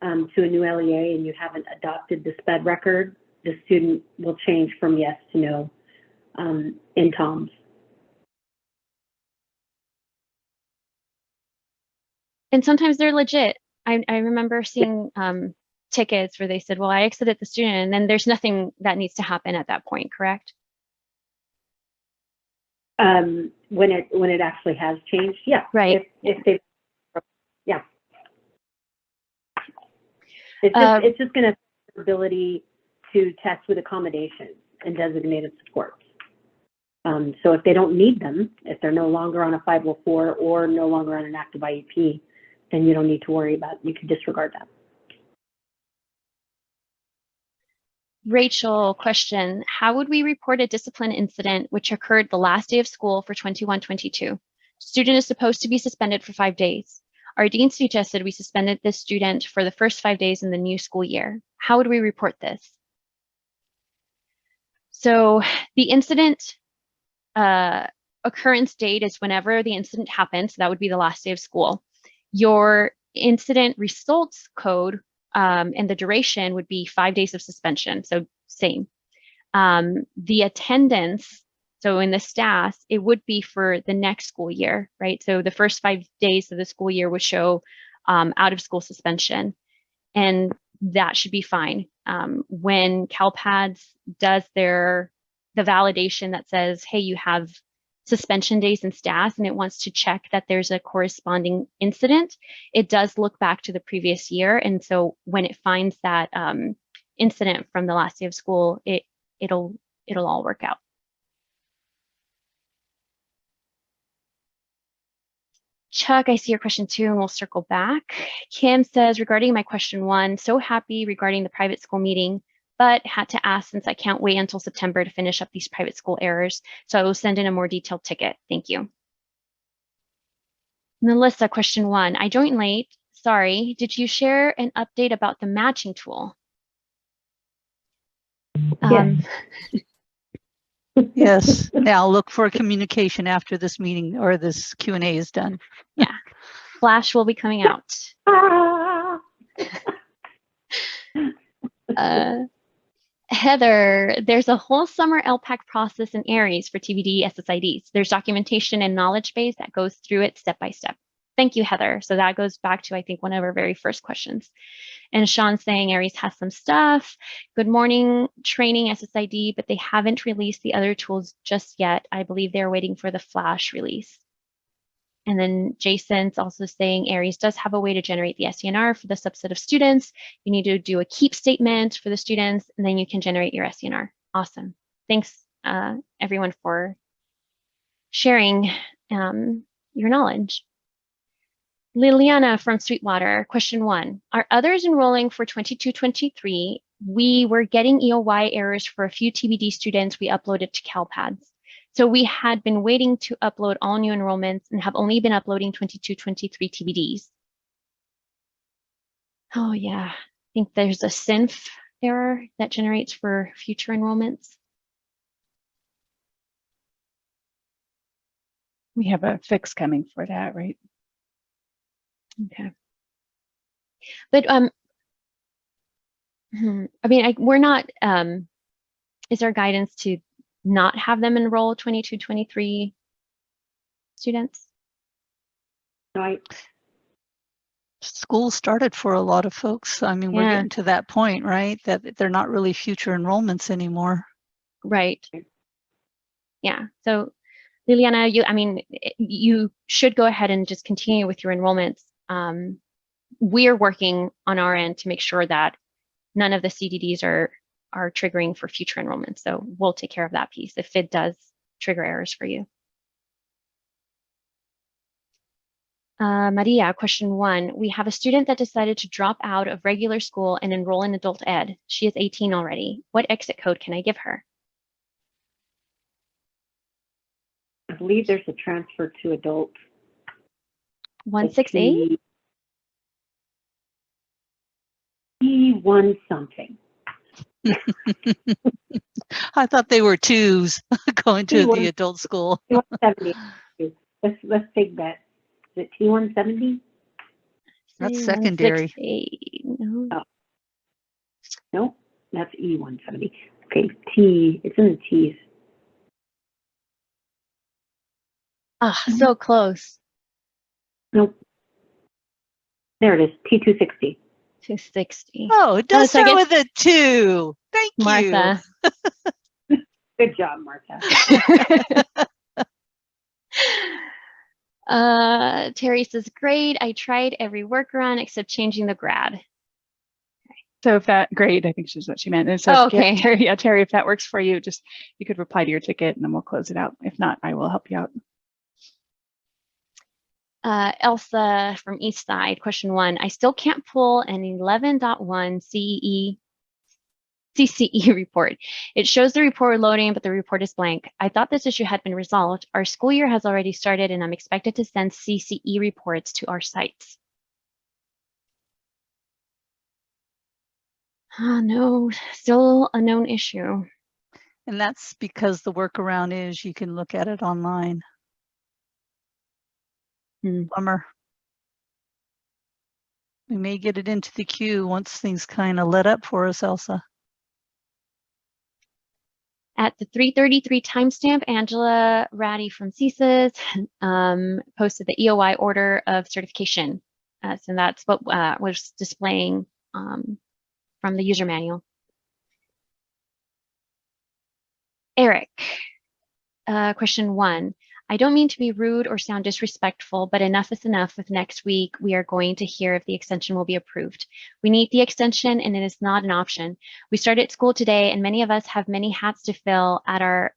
to a new LEA and you haven't adopted the SPED record, the student will change from yes to no in TOMS. And sometimes they're legit. I remember seeing tickets where they said, well, I exited the student, and then there's nothing that needs to happen at that point, correct? When it actually has changed, yeah. Right. If they, yeah. It's just going to have the ability to test with accommodations and designated supports. So if they don't need them, if they're no longer on a 504 or no longer on an active IEP, then you don't need to worry about it. You can disregard that. Rachel, question, how would we report a discipline incident which occurred the last day of school for 21-22? Student is supposed to be suspended for 5 days. Our dean suggested we suspended this student for the first 5 days in the new school year. How would we report this? So the incident occurrence date is whenever the incident happened. So that would be the last day of school. Your incident results code and the duration would be 5 days of suspension. So same. The attendance, so in the stats, it would be for the next school year, right? So the first 5 days of the school year would show out of school suspension, and that should be fine. When CalPADS does their the validation that says, hey, you have suspension days and status, and it wants to check that there's a corresponding incident, it does look back to the previous year. And so when it finds that incident from the last day of school, it'll all work out. Chuck, I see your question too, and we'll circle back. Kim says, regarding my question 1, so happy regarding the private school meeting, but had to ask since I can't wait until September to finish up these private school errors. So I will send in a more detailed ticket. Thank you. Melissa, question 1, I joined late. Sorry, did you share an update about the matching tool? Yes. Yes. Now look for communication after this meeting or this Q&A is done. Yeah. Flash will be coming out. Heather, there's a whole summer LPAC process in Aries for TBD SSIDs. There's documentation and knowledge base that goes through it step by step. Thank you, Heather. So that goes back to, I think, one of our very first questions. And Sean saying Aries has some stuff. Good morning, training SSID, but they haven't released the other tools just yet. I believe they're waiting for the Flash release. And then Jason's also saying Aries does have a way to generate the SCNR for the subset of students. You need to do a keep statement for the students, and then you can generate your SCNR. Awesome. Thanks, everyone, for sharing your knowledge. Liliana from Sweetwater, question 1. Are others enrolling for 22-23? We were getting EOY errors for a few TBD students we uploaded to CalPADS. So we had been waiting to upload all new enrollments and have only been uploading 22-23 TBDs. Oh yeah, I think there's a synf error that generates for future enrollments. We have a fix coming for that, right? Okay. But I mean, we're not, is our guidance to not have them enroll 22-23 students? Right. School started for a lot of folks. I mean, we're getting to that point, right? That they're not really future enrollments anymore. Right. Yeah. So Liliana, you should go ahead and just continue with your enrollments. We're working on our end to make sure that none of the CDDs are triggering for future enrollments. So we'll take care of that piece if it does trigger errors for you. Maria, question 1. We have a student that decided to drop out of regular school and enroll in adult ed. She is 18 already. What exit code can I give her? I believe there's a transfer to adult. 168? E1 something. I thought they were 2s going to the adult school. T170. Let's take that. Is it T170? That's secondary. No. Oh. Nope, that's E170. Okay, T, it's in the T's. Ah, so close. Nope. There it is, T260. 260. Oh, it does so I start guess- with a 2. Thank Martha. Good job, Martha. Terry says, great. I tried every workaround except changing the grad. So if that, great, I think she's what she meant. And so Okay. Terry, if that works for you, just you could reply to your ticket and then we'll close it out. If not, I will help you out. Elsa from East Side, question 1. I still can't pull an 11.1 CCE report. It shows the report loading, but the report is blank. I thought this issue had been resolved. Our school year has already started and I'm expected to send CCE reports to our sites. Oh no, still a known issue. And that's because the workaround is you can look at it online. Bummer. We may get it into the queue once things kind of let up for us, Elsa. At the 3:33 timestamp, Angela Ratty from CSIS posted the EOI order of certification. So that's what was displaying from the user manual. Eric, question 1. I don't mean to be rude or sound disrespectful, but enough is enough. With next week, we are going to hear if the extension will be approved. We need the extension and it is not an option. We started school today and many of us have many hats to fill at our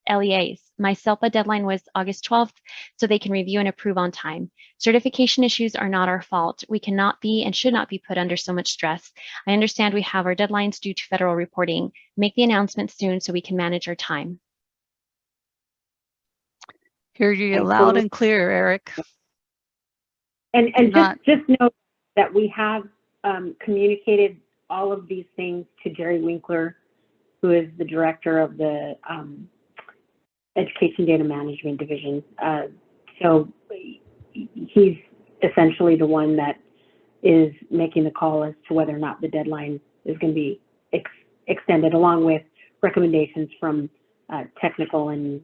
LEAs. My CELPA deadline was August 12th, so they can review and approve on time. Certification issues are not our fault. We cannot be and should not be put under so much stress. I understand we have our deadlines due to federal reporting. Make the announcement soon so we can manage our time. Hear you loud and clear, Eric. And just know that we have communicated all of these things to Jerry Winkler, who is the director of the Education Data Management Division. So he's essentially the one that is making the call as to whether or not the deadline is going to be extended, along with recommendations from technical and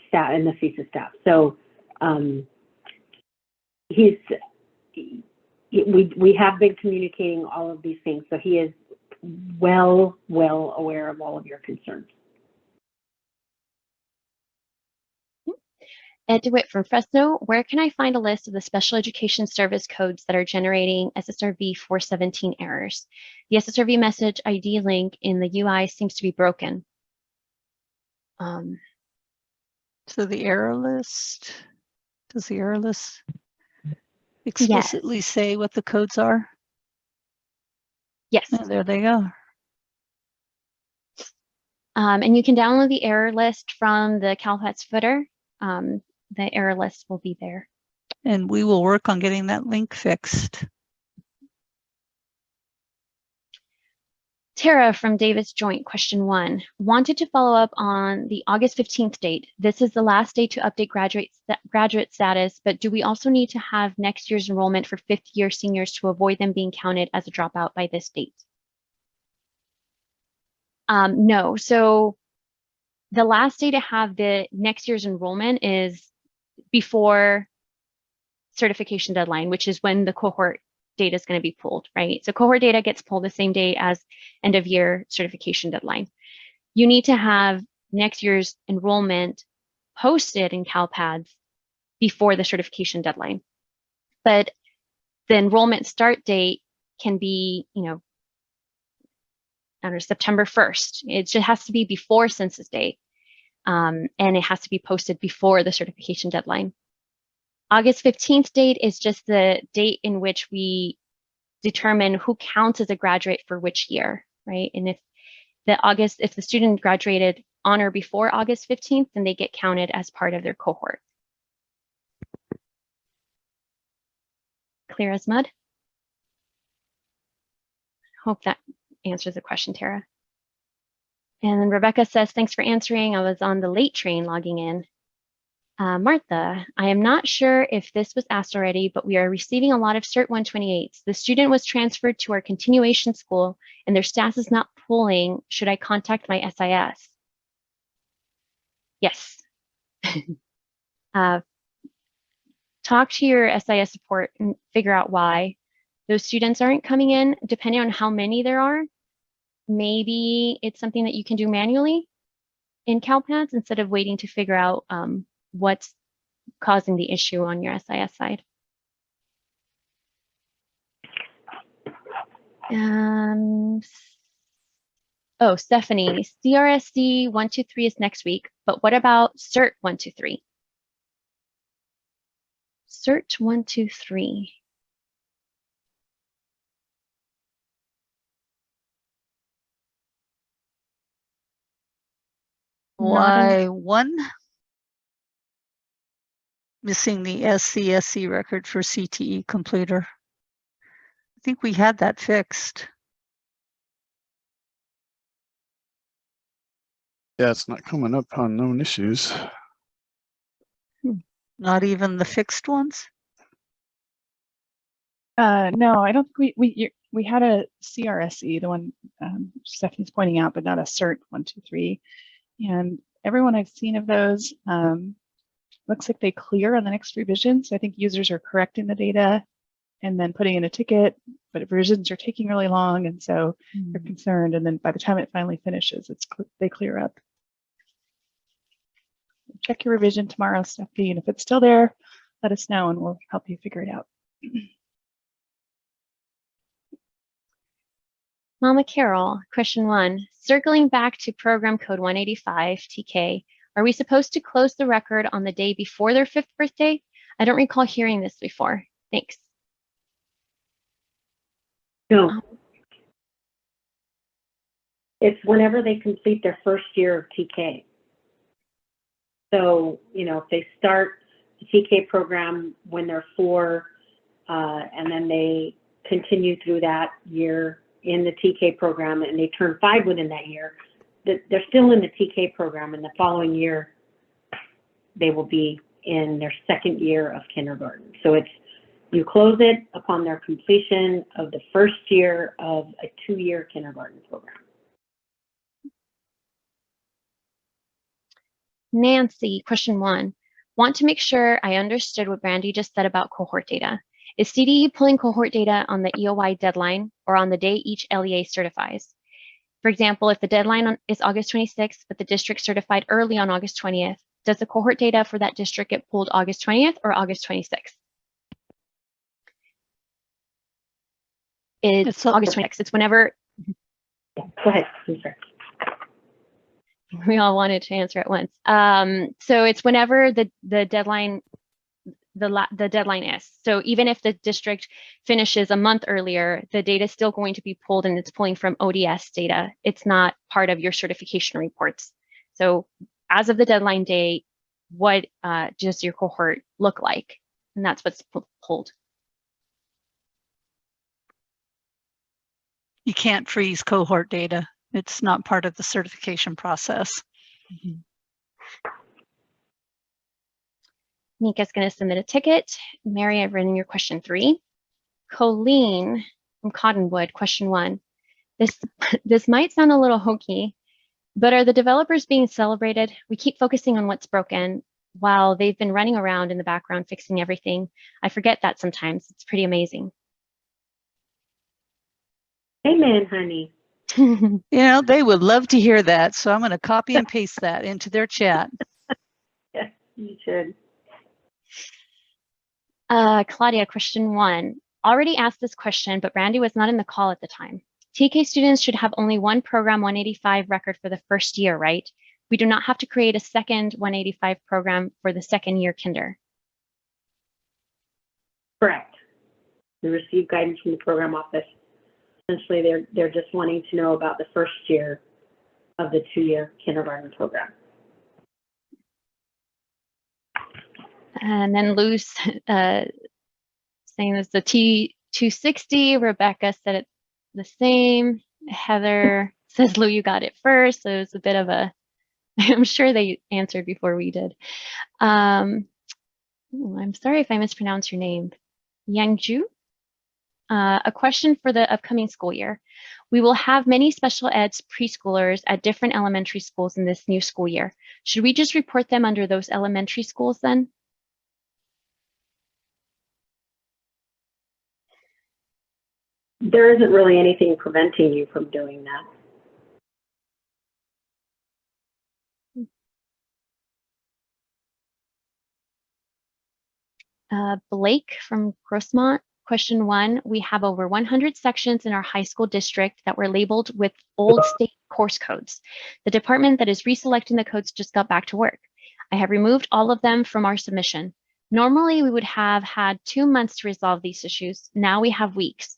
staff and the CSIS staff. So we have been communicating all of these things. So he is well aware of all of your concerns. Ed DeWitt from Fresno, where can I find a list of the special education service codes that are generating SSRV 417 errors? The SSRV message ID link in the UI seems to be broken. So the error list, does the error list explicitly say what the codes are? Yes. Oh, there they go. And you can download the error list from the CalPADS footer. The error list will be there. And we will work on getting that link fixed. Tara from Davis Joint, question 1. Wanted to follow up on the August 15th date. This is the last day to update graduate status, but do we also need to have next year's enrollment for fifth-year seniors to avoid them being counted as a dropout by this date? No. So the last day to have the next year's enrollment is before certification deadline, which is when the cohort data is going to be pulled, right? So cohort data gets pulled the same day as end of year certification deadline. You need to have next year's enrollment posted in CalPADS before the certification deadline. But the enrollment start date can be, I don't know, September 1st. It just has to be before census day. And it has to be posted before the certification deadline. August 15th date is just the date in which we determine who counts as a graduate for which year, right? And if the student graduated on or before August 15th, then they get counted as part of their cohort. Clear as mud? Hope that answers the question, Tara. And then Rebecca says, thanks for answering. I was on the late train logging in. Martha, I am not sure if this was asked already, but we are receiving a lot of CERT 128s. The student was transferred to our continuation school and their status is not pulling. Should I contact my SIS? Yes. Talk to your SIS support and figure out why those students aren't coming in. Depending on how many there are, maybe it's something that you can do manually in CalPADS instead of waiting to figure out what's causing the issue on your SIS side. Oh, Stephanie, CRSD 123 is next week, but what about CERT 123? CERT 123. Why one? Missing the SCSC record for CTE completer. I think we had that fixed. Yeah, it's not coming up on known issues. Not even the fixed ones? No, I don't think we had a CRSE, the one Stephanie's pointing out, but not a CERT 123. And everyone I've seen of those looks like they clear on the next revision. So I think users are correcting the data and then putting in a ticket, but revisions are taking really long, and so they're concerned. And then by the time it finally finishes, they clear up. Check your revision tomorrow, Stephanie, and if it's still there, let us know and we'll help you figure it out. Mama Carol, question 1. Circling back to program code 185 TK, are we supposed to close the record on the day before their 5th birthday? I don't recall hearing this before. Thanks. No. It's whenever they complete their first year of TK. So, if they start the TK program when they're 4, and then they continue through that year in the TK program and they turn 5 within that year, they're still in the TK program, and the following year they will be in their 2nd year of kindergarten. So you close it upon their completion of the first year of a 2-year kindergarten program. Nancy, question 1. Want to make sure I understood what Brandy just said about cohort data. Is CDE pulling cohort data on the EOY deadline or on the day each LEA certifies? For example, if the deadline is August 26th, but the district certified early on August 20th, does the cohort data for that district get pulled August 20th or August 26th? It's August 26th. It's whenever. Yeah, go ahead. I'm sorry. We all wanted to answer at once. So it's whenever the deadline, the deadline is. So even if the district finishes a month earlier, the data is still going to be pulled, and it's pulling from ODS data. It's not part of your certification reports. So as of the deadline date, what does your cohort look like? And that's what's pulled. You can't freeze cohort data. It's not part of the certification process. Mm-hmm. Nika's going to submit a ticket. Mary, I've written your question 3. Colleen from Cottonwood, question 1. This might sound a little hokey, but are the developers being celebrated? We keep focusing on what's broken while they've been running around in the background fixing everything. I forget that sometimes. It's pretty amazing. Amen, honey. They would love to hear that. So I'm going to copy and paste that into their chat. Yes, you should. Claudia, question 1. Already asked this question, but Randy was not in the call at the time. TK students should have only one program 185 record for the first year, right? We do not have to create a second 185 program for the 2nd year kinder. Correct. We received guidance from the program office. Essentially, they're just wanting to know about the first year of the 2-year kindergarten program. And then Lou's saying it's the T260. Rebecca said it's the same. Heather says, Lou, you got it first. So it was a bit of a, I'm sure they answered before we did. I'm sorry if I mispronounced your name. Yangju? A question for the upcoming school year. We will have many special eds preschoolers at different elementary schools in this new school year. Should we just report them under those elementary schools then? There isn't really anything preventing you from doing that. Blake from Grossmont, question 1. We have over 100 sections in our high school district that were labeled with old state course codes. The department that is reselecting the codes just got back to work. I have removed all of them from our submission. Normally, we would have had 2 months to resolve these issues. Now we have weeks.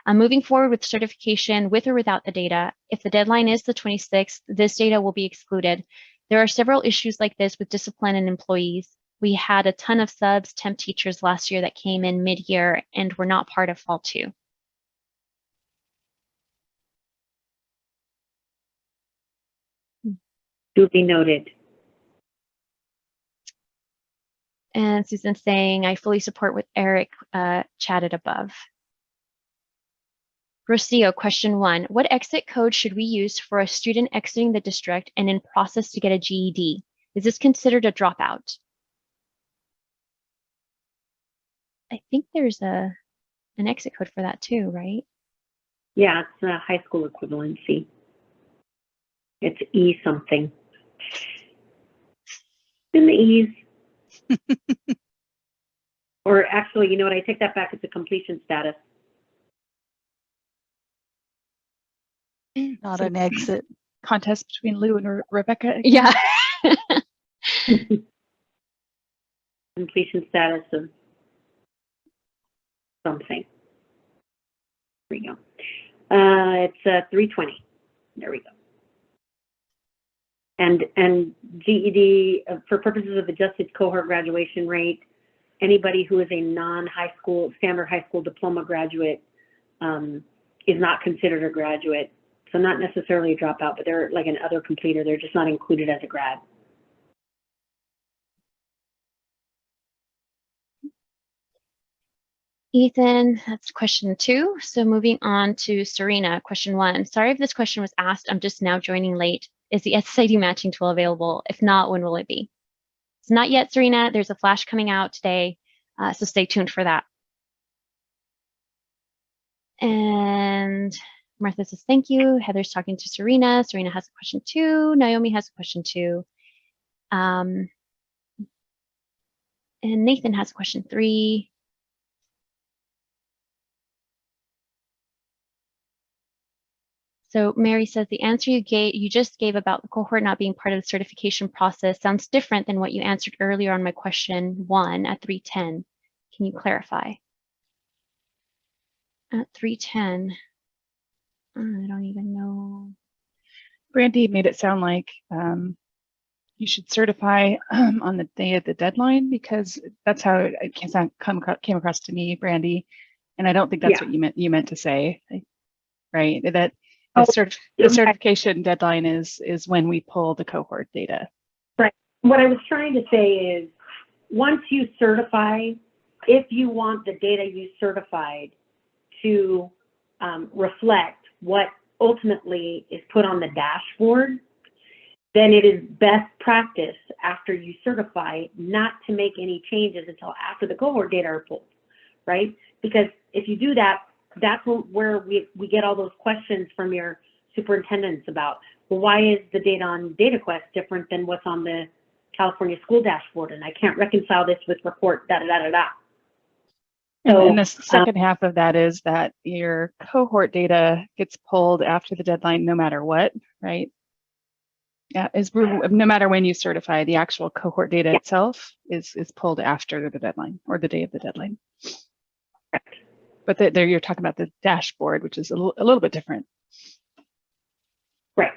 Moving forward with certification with or without the data, if the deadline is the 26th, this data will be excluded. There are several issues like this with discipline and employees. We had a ton of subs, temp teachers last year that came in mid-year and were not part of Fall 2. Duly noted. And Susan's saying, I fully support what Eric chatted above. Rocio, question 1. What exit code should we use for a student exiting the district and in process to get a GED? Is this considered a dropout? I think there's an exit code for that too, right? Yeah, it's a high school equivalency. It's E something. in the E's. Or actually, you know what? I take that back. It's a completion status. Not an exit. Contest between Lou and Rebecca. Again. Yeah. Completion status of something. There we go. It's 320. There we go. And GED, for purposes of adjusted cohort graduation rate, anybody who is a non-high school, standard high school diploma graduate is not considered a graduate. So not necessarily a dropout, but they're like an other completer. They're just not included as a grad. Ethan, that's question 2. So moving on to Serena, question 1. Sorry if this question was asked. I'm just now joining late. Is the SSID matching tool available? If not, when will it be? It's not yet, Serena. There's a flash coming out today, so stay tuned for that. And Martha says, thank you. Heather's talking to Serena. Serena has a question 2. Naomi has a question 2. And Nathan has a question 3. So Mary says the answer you just gave about the cohort not being part of the certification process sounds different than what you answered earlier on my question 1 at 310. Can you clarify? At 310, I don't even know. Brandy made it sound like you should certify on the day of the deadline, because that's how it came across to me, Brandy. And I don't think that's what you meant to say, right? That the certification deadline is when we pull the cohort data. Right. What I was trying to say is, once you certify, if you want the data you certified to reflect what ultimately is put on the dashboard, then it is best practice after you certify not to make any changes until after the cohort data are pulled, right? Because if you do that, that's where we get all those questions from your superintendents about, well, why is the data on DataQuest different than what's on the California school dashboard? And I can't reconcile this with report da-da-da-da-da. So, and the second half of that is that your cohort data gets pulled after the deadline no matter what, right? Yeah, no matter when you certify, the actual cohort data itself is pulled after the deadline or the day of the deadline. But there you're talking about the dashboard, which is a little bit different. Right.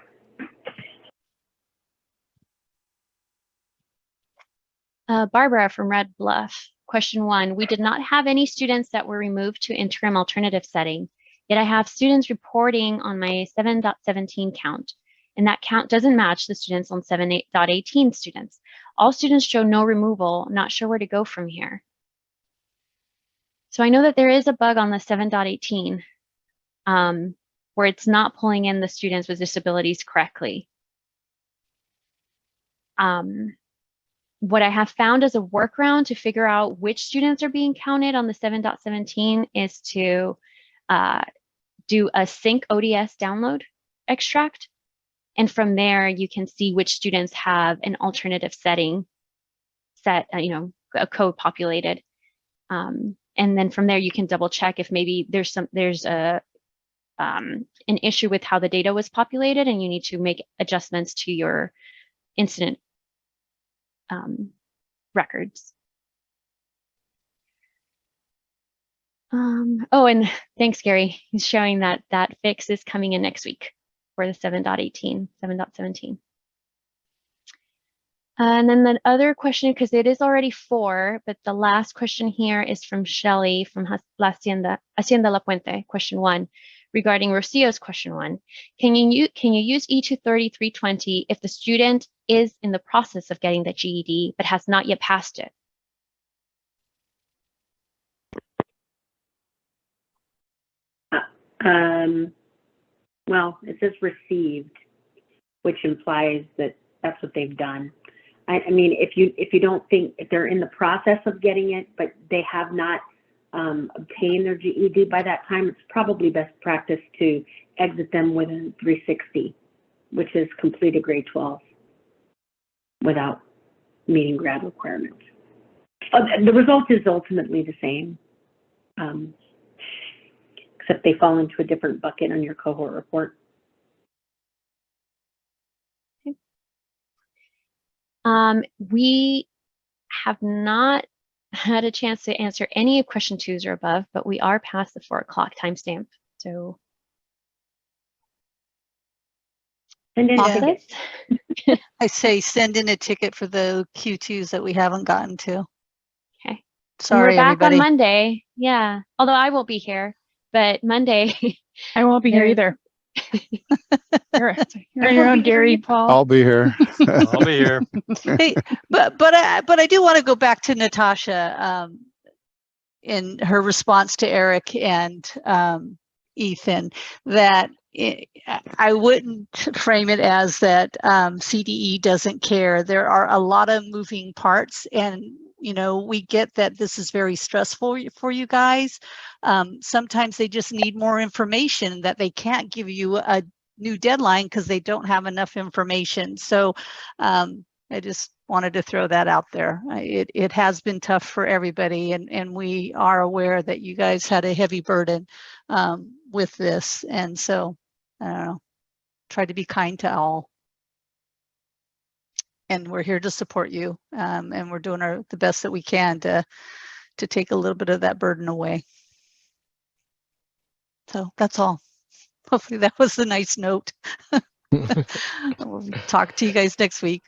Barbara from Red Bluff, question 1. We did not have any students that were removed to interim alternative setting, yet I have students reporting on my 7.17 count, and that count doesn't match the students on 7.18 students. All students show no removal. Not sure where to go from here. So I know that there is a bug on the 7.18 where it's not pulling in the students with disabilities correctly. What I have found as a workaround to figure out which students are being counted on the 7.17 is to do a sync ODS download extract. And from there, you can see which students have an alternative setting set, a code populated. And then from there, you can double check if maybe there's an issue with how the data was populated and you need to make adjustments to your incident records. Oh, and thanks, Gary. He's showing that that fix is coming in next week for the 7.18, 7.17. And then the other question, because it is already 4, but the last question here is from Shelly from Hacienda La Puente, question 1, regarding Rocio's question 1. Can you use E230-320 if the student is in the process of getting the GED but has not yet passed it? Well, it says received, which implies that that's what they've done. I mean, if you don't think if they're in the process of getting it, but they have not obtained their GED by that time, it's probably best practice to exit them within 360, which is completed grade 12 without meeting grad requirements. The result is ultimately the same, except they fall into a different bucket on your cohort report. We have not had a chance to answer any of question 2s or above, but we are past the 4 o'clock timestamp. So And then Office? I say send in a ticket for the Q2s that we haven't gotten to. Okay. And Sorry, we're back everybody. on Monday. Yeah. Although I won't be here, but Monday. I won't be here either. You're on your own, Gary, Paul. I'll be here. I'll be here. Hey, but I do want to go back to Natasha in her response to Eric and Ethan, that I wouldn't frame it as that CDE doesn't care. There are a lot of moving parts, and we get that this is very stressful for you guys. Sometimes they just need more information, that they can't give you a new deadline because they don't have enough information. So I just wanted to throw that out there. It has been tough for everybody, and we are aware that you guys had a heavy burden with this. And so, I don't know, try to be kind to all. And we're here to support you, and we're doing the best that we can to take a little bit of that burden away. So that's all. Hopefully that was a nice note. We'll talk to you guys next week.